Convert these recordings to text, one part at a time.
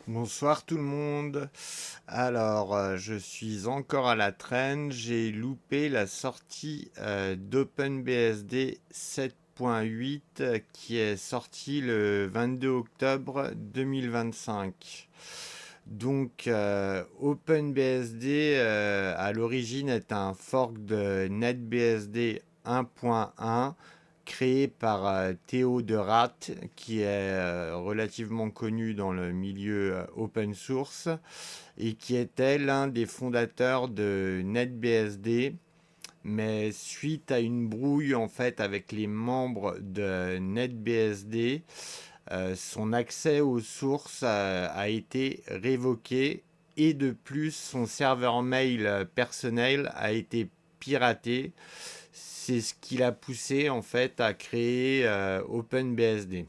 Bonsoir tout le monde. Alors, je suis encore à la traîne. J'ai loupé la sortie d'OpenBSD 7.8 qui est sortie le 22 octobre 2025. Donc, OpenBSD à l'origine est un fork de NetBSD 1.1 créé par Théo de Rath, qui est relativement connu dans le milieu open source et qui était l'un des fondateurs de NetBSD. Mais suite à une brouille en fait avec les membres de NetBSD, son accès aux sources a été révoqué et de plus son serveur mail personnel a été piraté. C'est ce qui l'a poussé en fait à créer OpenBSD.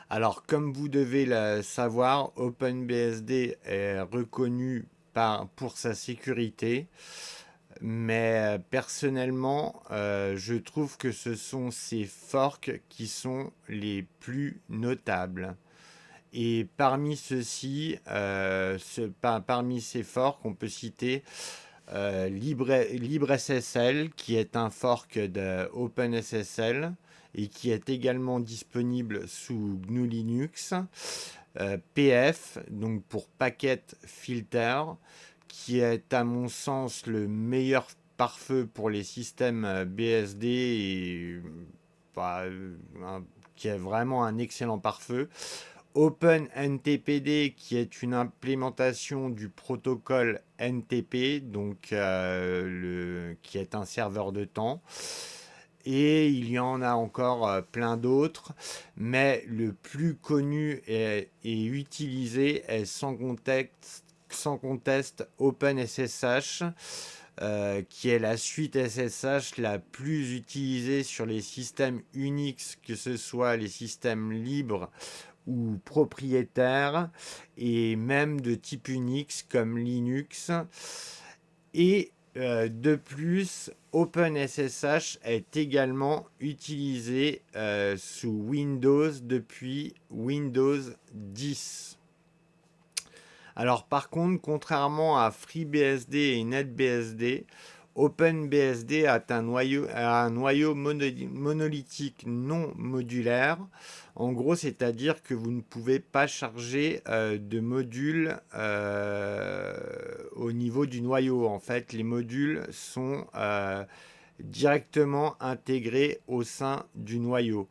Alors comme vous devez le savoir, OpenBSD est reconnu pour sa sécurité, mais personnellement, je trouve que ce sont ces forks qui sont les plus notables. Et parmi ceux-ci, parmi ces forks, on peut citer LibreSSL, qui est un fork de OpenSSL et qui est également disponible sous GNU Linux. PF, donc pour Packet Filter, qui est à mon sens le meilleur pare-feu pour les systèmes BSD et bah, qui est vraiment un excellent pare-feu. OpenNTPD, qui est une implémentation du protocole NTP, donc qui est un serveur de temps. Et il y en a encore plein d'autres, mais le plus connu et utilisé est sans conteste OpenSSH, qui est la suite SSH la plus utilisée sur les systèmes Unix, que ce soit les systèmes libres ou propriétaires, et même de type Unix comme Linux. Et de plus, OpenSSH est également utilisé sous Windows depuis Windows 10. Alors par contre, contrairement à FreeBSD et NetBSD, OpenBSD a un noyau monolithique non modulaire. En gros, c'est-à-dire que vous ne pouvez pas charger de modules au niveau du noyau. En fait, les modules sont directement intégrés au sein du noyau.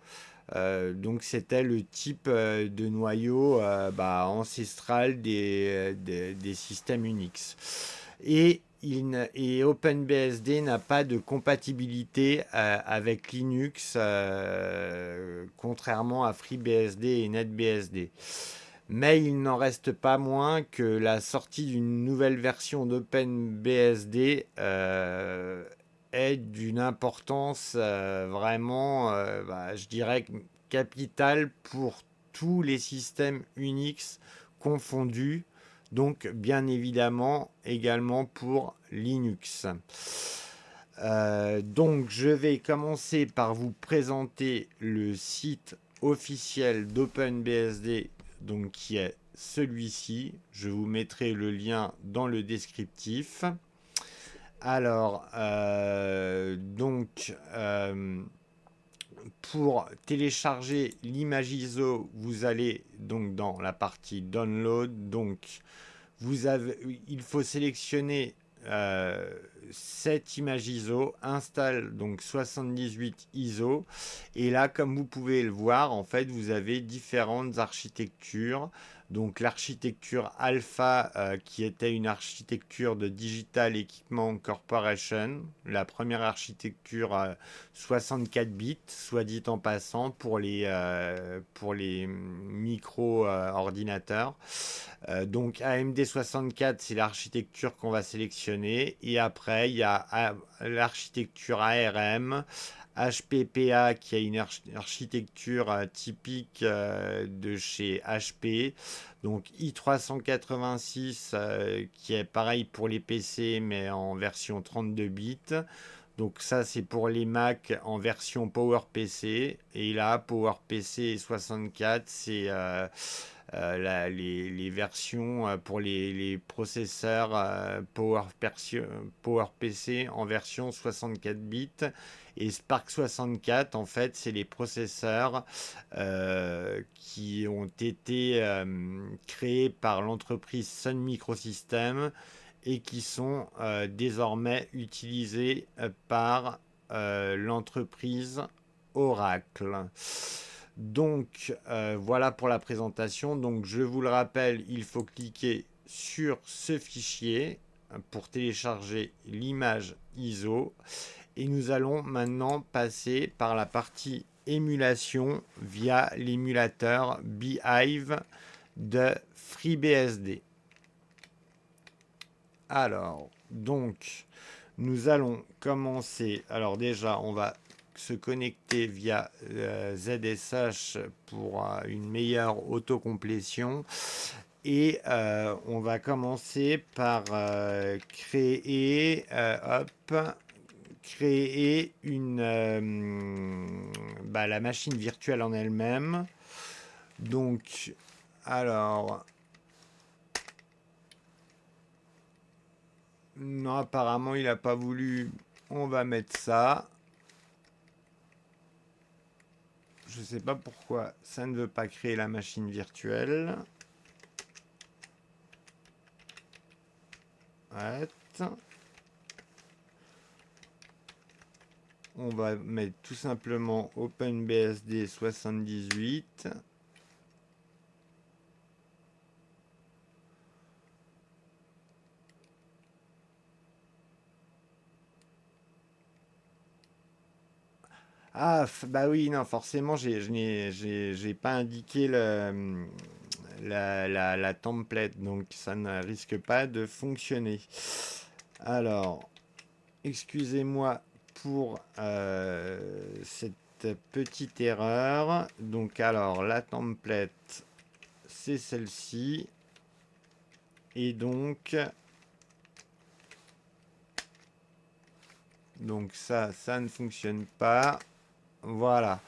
Donc c'était le type de noyau ancestral des systèmes Unix. Et OpenBSD n'a pas de compatibilité avec Linux, contrairement à FreeBSD et NetBSD. Mais il n'en reste pas moins que la sortie d'une nouvelle version d'OpenBSD est d'une importance vraiment, je dirais, capitale pour tous les systèmes Unix confondus, donc bien évidemment également pour Linux. Donc je vais commencer par vous présenter le site officiel d'OpenBSD, donc qui est celui-ci. Je vous mettrai le lien dans le descriptif. Alors, pour télécharger l'image ISO, vous allez donc dans la partie download. Donc, il faut sélectionner cette image ISO, installe donc 78 ISO, et là, comme vous pouvez le voir, en fait, vous avez différentes architectures. Donc l'architecture Alpha, qui était une architecture de Digital Equipment Corporation, la première architecture 64 bits, soit dit en passant, pour les micro-ordinateurs. Donc AMD 64, c'est l'architecture qu'on va sélectionner. Et après, il y a l'architecture ARM, HPPA qui est une architecture typique de chez HP. Donc i386 qui est pareil pour les PC mais en version 32 bits. Donc ça c'est pour les Mac en version PowerPC. Et là PowerPC 64 c'est les versions pour les processeurs PowerPC en version 64 bits. Et Spark 64, en fait, c'est les processeurs qui ont été créés par l'entreprise Sun Microsystems et qui sont désormais utilisés par l'entreprise Oracle. Donc voilà pour la présentation. Donc je vous le rappelle, il faut cliquer sur ce fichier pour télécharger l'image ISO. Et nous allons maintenant passer par la partie émulation via l'émulateur Beehive de FreeBSD. Alors, donc, nous allons commencer. Alors déjà, on va se connecter via ZSH pour une meilleure autocomplétion. Et on va commencer par créer la machine virtuelle en elle-même. Donc, alors, non, apparemment, il n'a pas voulu. On va mettre ça. Je ne sais pas pourquoi ça ne veut pas créer la machine virtuelle. Ouais. On va mettre tout simplement OpenBSD 78. Ah, bah oui, non, forcément, j'ai pas indiqué la template, donc ça ne risque pas de fonctionner. Alors, excusez-moi pour cette petite erreur. Donc, alors, la template, c'est celle-ci. Et donc ça ne fonctionne pas. Voilà.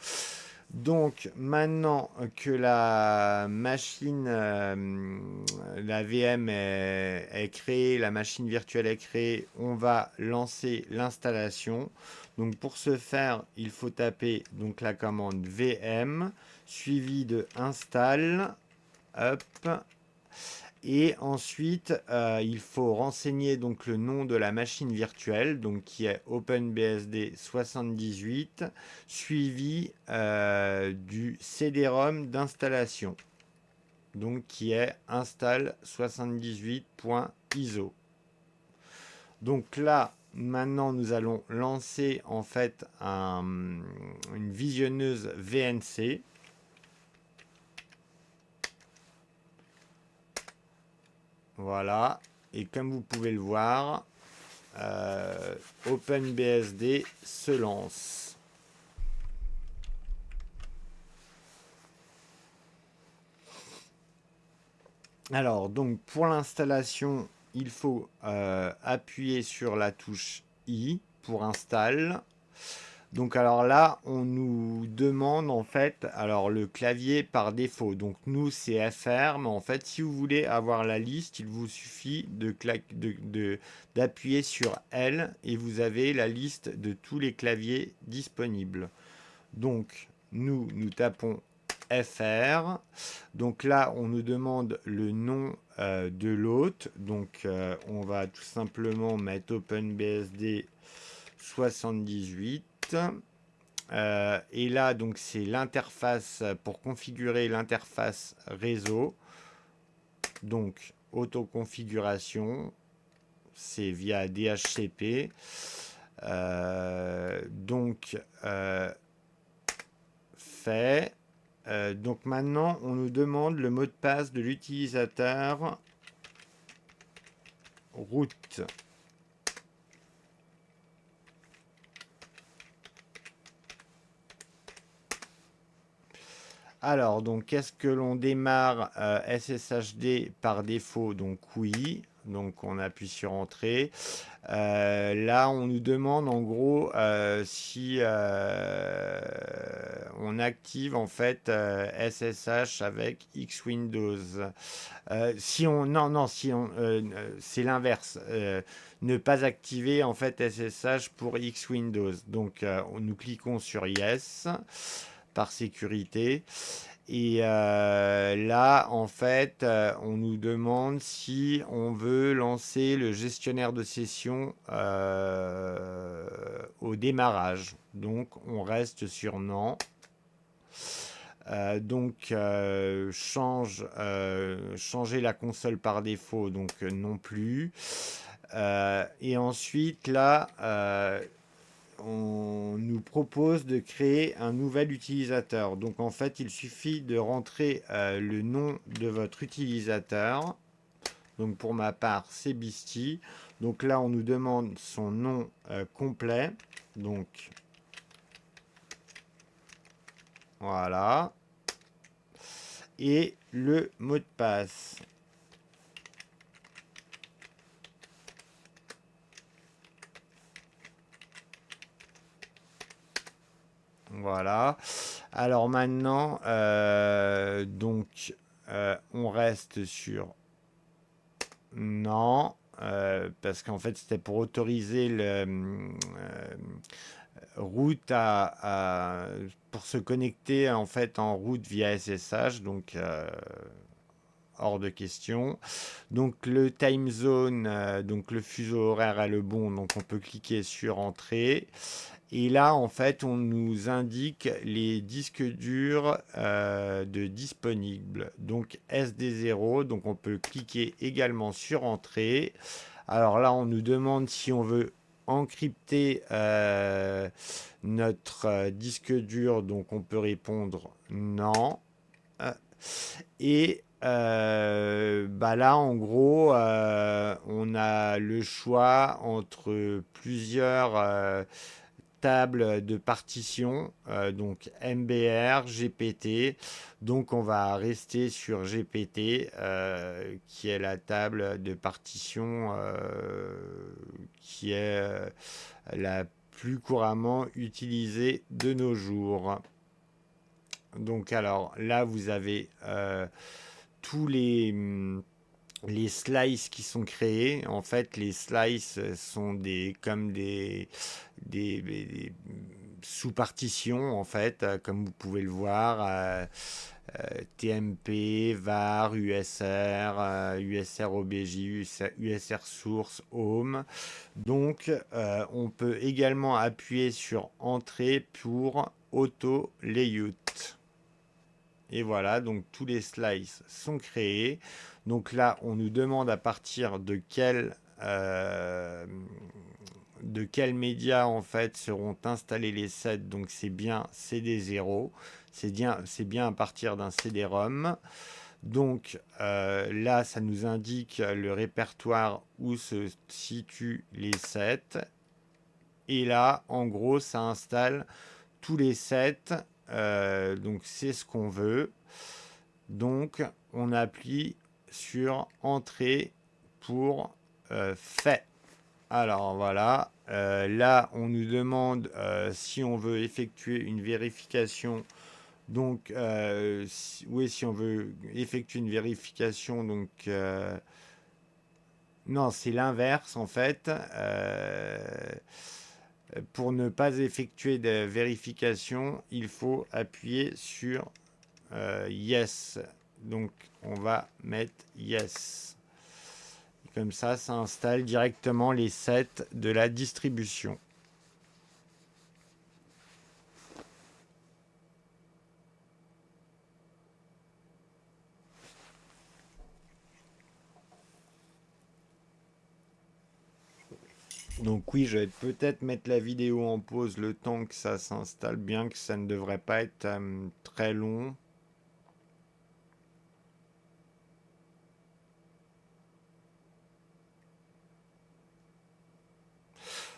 Donc maintenant que la machine, la VM est créée, la machine virtuelle est créée, on va lancer l'installation. Donc pour ce faire, il faut taper donc la commande VM suivie de install. Hop. Et ensuite, il faut renseigner donc le nom de la machine virtuelle, donc qui est OpenBSD 78, suivi du CD-ROM d'installation, donc qui est install78.iso. Donc là, maintenant, nous allons lancer en fait une visionneuse VNC. Voilà, et comme vous pouvez le voir, OpenBSD se lance. Alors, donc pour l'installation, il faut appuyer sur la touche I pour install. Donc alors là, on nous demande en fait, alors le clavier par défaut. Donc nous c'est FR, mais en fait si vous voulez avoir la liste, il vous suffit d'appuyer sur L et vous avez la liste de tous les claviers disponibles. Donc nous tapons FR. Donc là on nous demande le nom de l'hôte. Donc on va tout simplement mettre OpenBSD 78. Et là, donc, c'est l'interface pour configurer l'interface réseau. Donc, autoconfiguration, c'est via DHCP. Fait. Donc, maintenant, on nous demande le mot de passe de l'utilisateur root. Alors, donc, qu'est-ce que l'on démarre SSHD par défaut? Donc, oui. Donc on appuie sur Entrée. Là, on nous demande en gros si on active en fait SSH avec X Windows. Si on, non, non, si on, c'est l'inverse. Ne pas activer en fait SSH pour X Windows. Donc nous cliquons sur Yes par sécurité. Et là, en fait, on nous demande si on veut lancer le gestionnaire de session au démarrage. Donc, on reste sur non. Changer la console par défaut, donc non plus. Et ensuite, là, on nous propose de créer un nouvel utilisateur. Donc en fait, il suffit de rentrer le nom de votre utilisateur. Donc pour ma part, c'est Bisty. Donc là, on nous demande son nom complet. Donc voilà. Et le mot de passe. Voilà. Alors maintenant, on reste sur non, parce qu'en fait c'était pour autoriser le route pour se connecter en fait en route via SSH, donc hors de question. Donc le time zone, donc le fuseau horaire est le bon, donc on peut cliquer sur entrée. Et là, en fait, on nous indique les disques durs de disponibles. Donc SD0, donc on peut cliquer également sur Entrée. Alors là, on nous demande si on veut encrypter notre disque dur, donc on peut répondre non. Et là, en gros, on a le choix entre plusieurs table de partition, donc MBR, GPT. Donc on va rester sur GPT, qui est la table de partition qui est la plus couramment utilisée de nos jours. Donc alors là, vous avez tous les slices qui sont créés. En fait, les slices sont comme des sous-partitions, en fait, comme vous pouvez le voir. TMP, var, USR, USR OBJ, USR source, home. Donc, on peut également appuyer sur Entrée pour Auto Layout. Et voilà, donc tous les slices sont créés. Donc là, on nous demande à partir de quel média en fait seront installés les sets. Donc c'est bien CD0. C'est bien à partir d'un CD-ROM. Donc là, ça nous indique le répertoire où se situent les sets. Et là, en gros, ça installe tous les sets. Donc c'est ce qu'on veut. Donc on appuie sur Entrée pour fait. Alors voilà, là on nous demande si on veut effectuer une vérification. Donc oui, si on veut effectuer une vérification, donc non, c'est l'inverse en fait. Pour ne pas effectuer de vérification, il faut appuyer sur Yes. Donc on va mettre Yes. Comme ça installe directement les sets de la distribution. Donc oui, je vais peut-être mettre la vidéo en pause le temps que ça s'installe, bien que ça ne devrait pas être très long.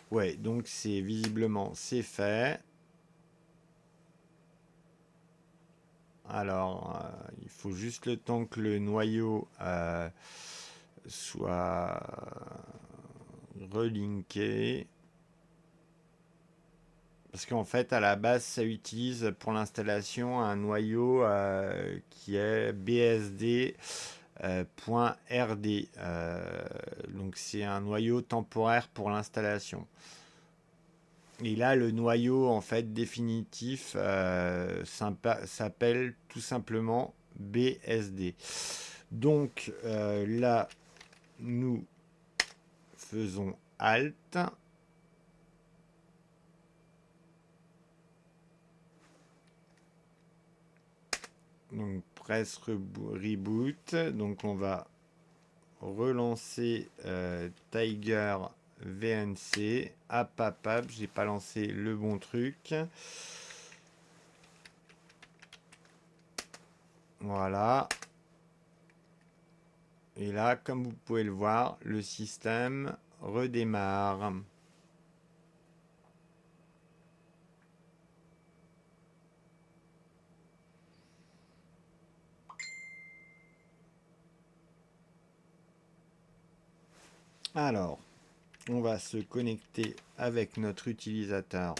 Ouais, donc c'est visiblement c'est fait. Alors, il faut juste le temps que le noyau soit relinké. Parce qu'en fait, à la base, ça utilise pour l'installation un noyau qui est bsd.rd. Donc c'est un noyau temporaire pour l'installation. Et là, le noyau en fait définitif s'appelle tout simplement BSD. Donc là, nous faisons Alt. Donc press reboot. Donc on va relancer Tiger VNC. Hop, j'ai pas lancé le bon truc. Voilà. Et là, comme vous pouvez le voir, le système redémarre. Alors, on va se connecter avec notre utilisateur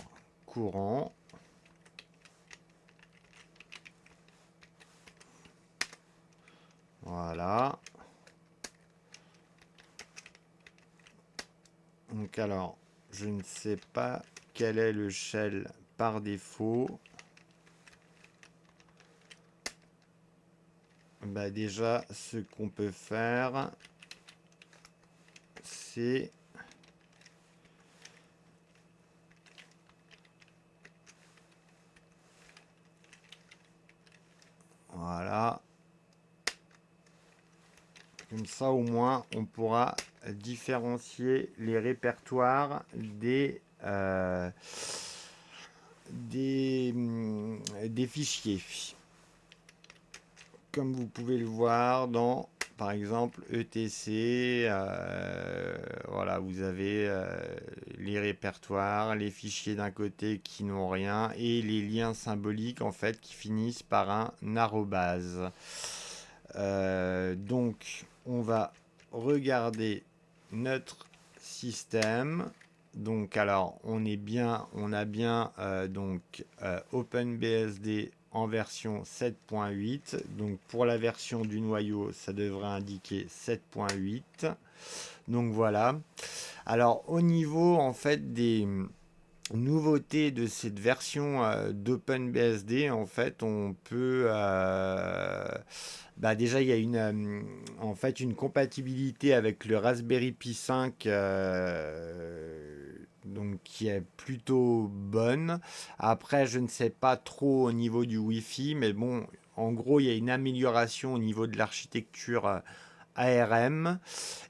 courant. Voilà. Donc alors, je ne sais pas quel est le shell par défaut. Bah déjà, ce qu'on peut faire, c'est voilà. Comme ça, au moins, on pourra différencier les répertoires des fichiers. Comme vous pouvez le voir dans, par exemple, ETC, voilà, vous avez les répertoires, les fichiers d'un côté qui n'ont rien et les liens symboliques en fait qui finissent par un arrobase. Donc, on va regarder notre système. Donc, alors, on a bien donc OpenBSD en version 7.8. Donc, pour la version du noyau, ça devrait indiquer 7.8. Donc, voilà. Alors, au niveau en fait des nouveauté de cette version d'OpenBSD, en fait, on peut déjà il y a en fait une compatibilité avec le Raspberry Pi 5 donc qui est plutôt bonne. Après, je ne sais pas trop au niveau du Wi-Fi, mais bon, en gros, il y a une amélioration au niveau de l'architecture ARM.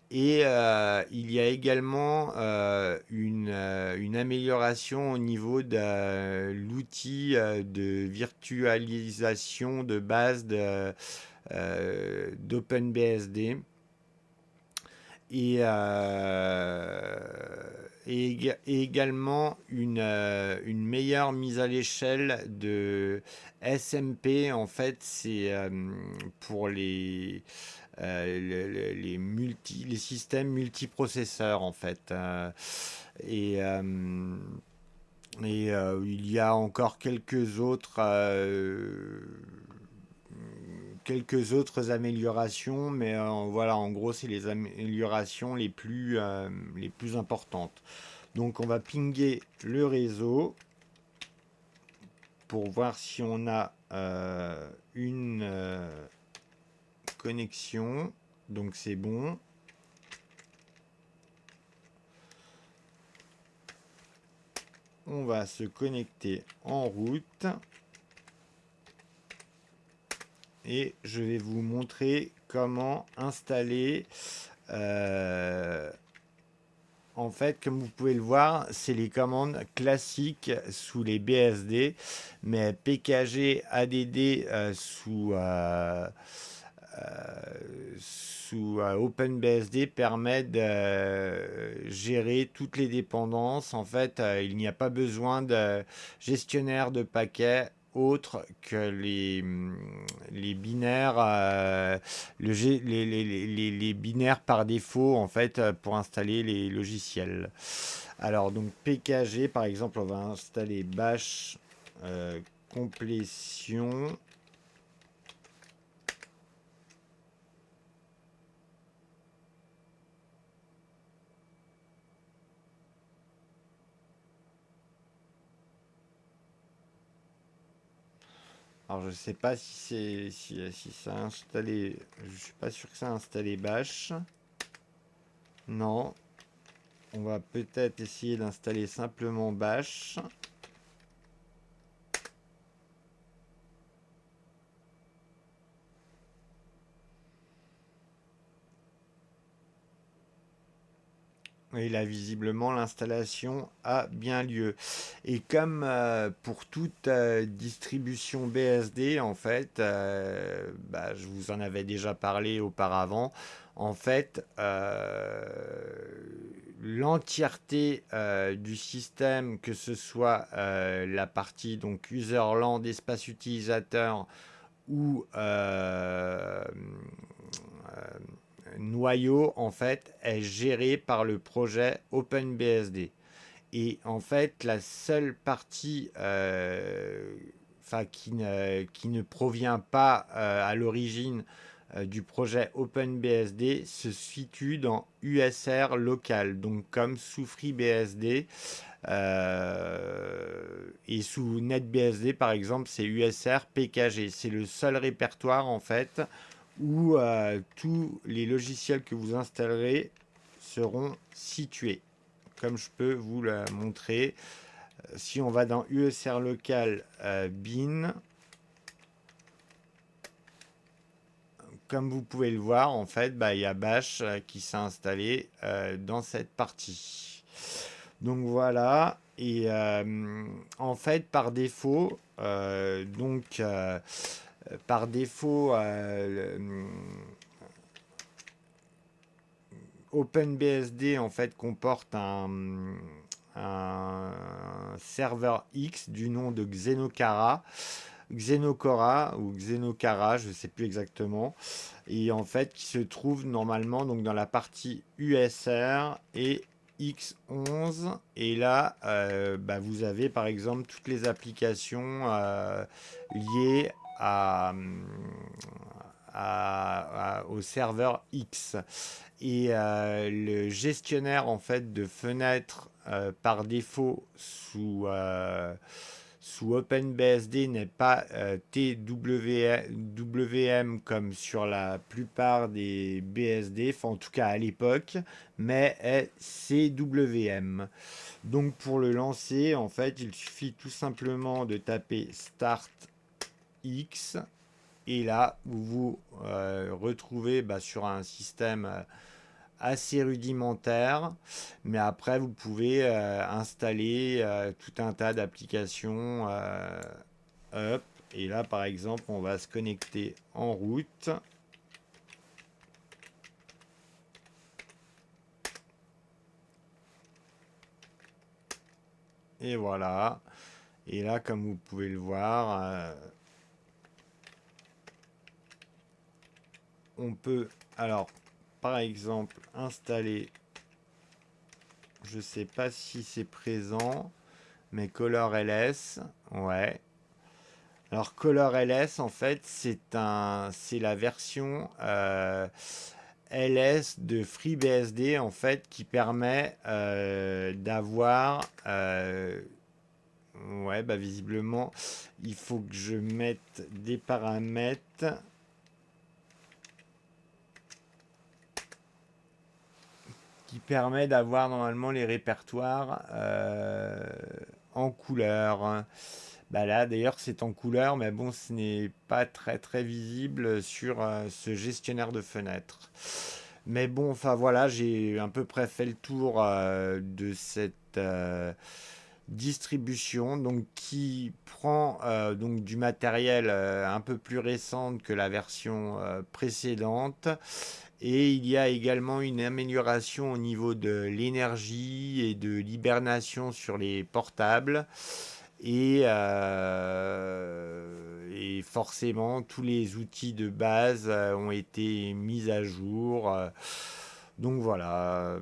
Et il y a également une amélioration au niveau de l'outil de virtualisation de base d'OpenBSD. Et, et également une meilleure mise à l'échelle de SMP. En fait, c'est pour les systèmes multiprocesseurs en fait. Et il y a encore quelques autres améliorations, mais voilà, en gros, c'est les améliorations les plus importantes. Donc, on va pinguer le réseau pour voir si on a une connexion. Donc, c'est bon. On va se connecter en route. Et je vais vous montrer comment installer en fait, comme vous pouvez le voir, c'est les commandes classiques sous les BSD, mais PKG ADD sous OpenBSD permet de gérer toutes les dépendances. En fait, il n'y a pas besoin de gestionnaire de paquets autre que les binaires, les binaires par défaut en fait pour installer les logiciels. Alors donc PKG par exemple, on va installer bash complétion. Alors je sais pas si ça a installé. Je suis pas sûr que ça a installé bash. Non. On va peut-être essayer d'installer simplement bash. Et là, visiblement, l'installation a bien lieu. Et comme pour toute distribution BSD, en fait, bah, je vous en avais déjà parlé auparavant, en fait, l'entièreté du système, que ce soit la partie donc userland, espace utilisateur ou noyau en fait est géré par le projet OpenBSD. Et en fait, la seule partie qui ne provient pas à l'origine du projet OpenBSD se situe dans USR local, donc comme sous FreeBSD et sous NetBSD par exemple, c'est USR PKG. C'est le seul répertoire en fait où tous les logiciels que vous installerez seront situés. Comme je peux vous le montrer, si on va dans USR local bin, comme vous pouvez le voir, en fait, bah, il y a Bash qui s'est installé dans cette partie. Donc voilà. Et en fait, par défaut, par défaut, OpenBSD en fait comporte un serveur X du nom de Xenocora ou Xenocara, je ne sais plus exactement, et en fait qui se trouve normalement donc dans la partie USR et X11. Et là bah, vous avez par exemple toutes les applications liées au serveur X. Et le gestionnaire en fait de fenêtres par défaut sous OpenBSD n'est pas TWM comme sur la plupart des BSD, enfin en tout cas à l'époque, mais est CWM. Donc pour le lancer, en fait, il suffit tout simplement de taper Start X. Et là, vous vous retrouvez bah, sur un système assez rudimentaire, mais après vous pouvez installer tout un tas d'applications up. Et là, par exemple, on va se connecter en route. Et voilà. Et là, comme vous pouvez le voir, on peut, alors, par exemple, installer, je sais pas si c'est présent, mais ColorLS, ouais. Alors ColorLS, en fait, c'est la version LS de FreeBSD, en fait, qui permet d'avoir, ouais, bah visiblement, il faut que je mette des paramètres qui permet d'avoir normalement les répertoires en couleur. Bah là d'ailleurs c'est en couleur, mais bon, ce n'est pas très très visible sur ce gestionnaire de fenêtres. Mais bon, enfin voilà, j'ai à peu près fait le tour de cette distribution, donc qui prend donc du matériel un peu plus récent que la version précédente. Et il y a également une amélioration au niveau de l'énergie et de l'hibernation sur les portables. Et forcément, tous les outils de base ont été mis à jour. Donc voilà.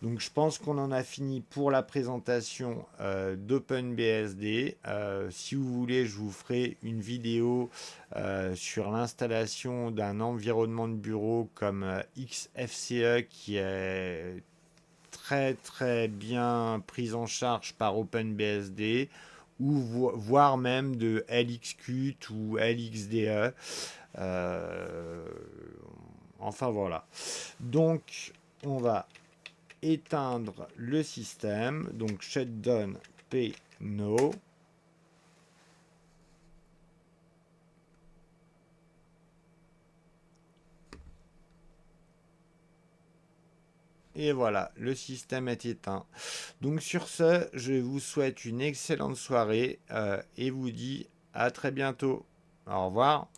Donc je pense qu'on en a fini pour la présentation d'OpenBSD. Si vous voulez, je vous ferai une vidéo sur l'installation d'un environnement de bureau comme XFCE qui est très très bien prise en charge par OpenBSD ou voire même de LXQt ou LXDE. Euh, enfin voilà. Donc on va éteindre le système. Donc shutdown p no. Et voilà, le système est éteint. Donc sur ce, je vous souhaite une excellente soirée et vous dis à très bientôt. Au revoir.